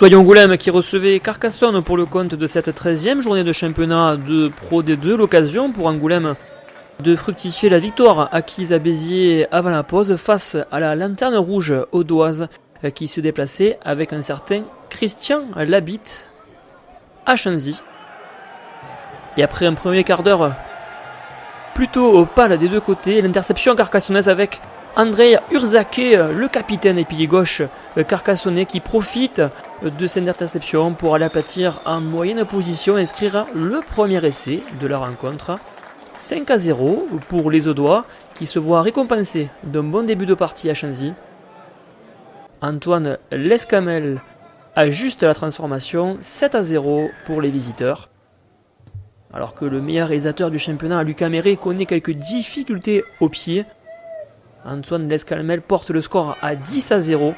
Soyons-Angoulême qui recevait Carcassonne pour le compte de cette 13e journée de championnat de Pro D2. L'occasion pour Angoulême de fructifier la victoire acquise à Béziers avant la pause face à la Lanterne Rouge audoise qui se déplaçait avec un certain Christian Labitte à Chanzy. Et après un premier quart d'heure plutôt au pâle des deux côtés, l'interception carcassonnaise avec André Urzaké, le capitaine et pilier gauche carcassonnais qui profite de cette interception pour aller aplatir en moyenne position et inscrire le premier essai de la rencontre. 5-0 pour les Audois qui se voient récompensés d'un bon début de partie à Chanzy. Antoine Lescamel ajuste la transformation, 7-0 pour les visiteurs. Alors que le meilleur réalisateur du championnat, Lucas Méré, connaît quelques difficultés au pied, Antoine Lescamel porte le score à 10-0.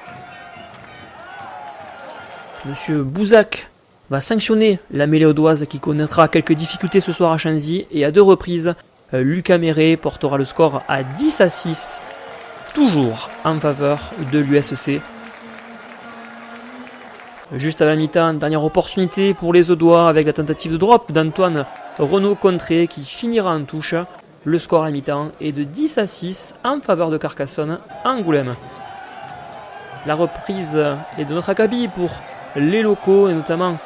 Monsieur Bouzac va sanctionner la mêlée audoise qui connaîtra quelques difficultés ce soir à Chanzy. Et à deux reprises, Lucas Méré portera le score à 10-6, toujours en faveur de l'USC. Juste à la mi-temps, dernière opportunité pour les Audois avec la tentative de drop d'Antoine Renaud-Contré qui finira en touche. Le score à mi-temps est de 10-6 en faveur de Carcassonne à Angoulême. La reprise est de notre acabit pour les locaux et notamment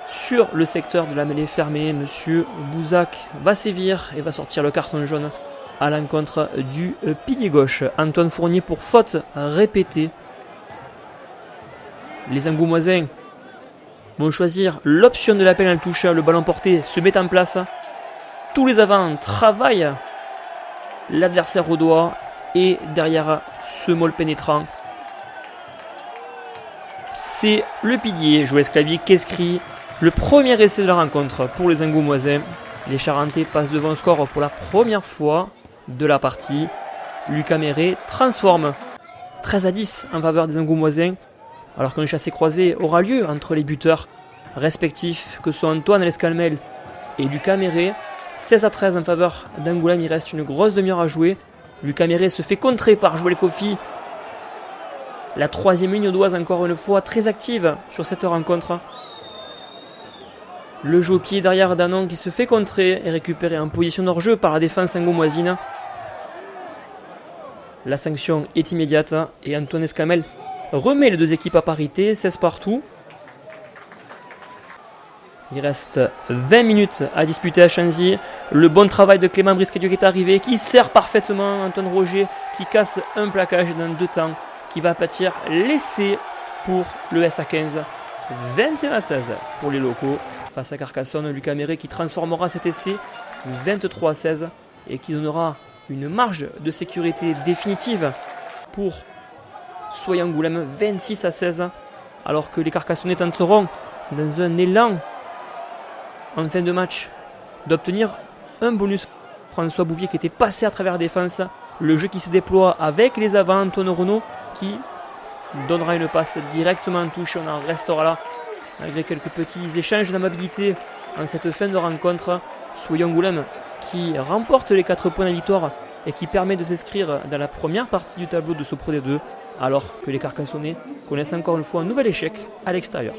sur le secteur de la mêlée fermée. Monsieur Bouzac va sévir et va sortir le carton jaune à l'encontre du pilier gauche. Antoine Fournier pour faute répétée. Les Angoumoisins vont choisir l'option de l'appel en touche. Le ballon porté se met en place. Tous les avants travaillent l'adversaire audois et derrière ce môle pénétrant, c'est le pilier Joël Sclavier qui inscrit le premier essai de la rencontre pour les Angoumoisins. Les Charentais passent devant le score pour la première fois de la partie. Lucas Méré transforme 13-10 en faveur des Angoumoisins, alors qu'un chassé-croisé aura lieu entre les buteurs respectifs que sont Antoine Lescamel et Lucas Méré. 16-13 en faveur d'Angoulême, il reste une grosse demi-heure à jouer. Lucas Méré se fait contrer par Joël Kofi. La troisième ligne audoise encore une fois très active sur cette rencontre. Le jeu au pied derrière Danon qui se fait contrer et récupéré en position hors-jeu par la défense angoumoisine. La sanction est immédiate et Antoine Lescamel remet les deux équipes à parité, 16 partout. Il reste 20 minutes à disputer à Chanzy. Le bon travail de Clément Briscadio qui est arrivé, qui sert parfaitement Antoine Roger, qui casse un plaquage dans 2 temps, qui va aplatir l'essai pour le SA15. 21-16 pour les locaux face à Carcassonne. Lucas Méré qui transformera cet essai 23-16 et qui donnera une marge de sécurité définitive pour Soyons-Angoulême 26-16, alors que les Carcassonnais tenteront dans un élan en fin de match d'obtenir un bonus. François Bouvier qui était passé à travers la défense. Le jeu qui se déploie avec les avants. Antoine Renaud qui donnera une passe directement en touche. On en restera là malgré quelques petits échanges d'amabilité en cette fin de rencontre. Soyons-Angoulême qui remporte les 4 points de victoire et qui permet de s'inscrire dans la première partie du tableau de ce Pro D2, alors que les Carcassonnais connaissent encore une fois un nouvel échec à l'extérieur.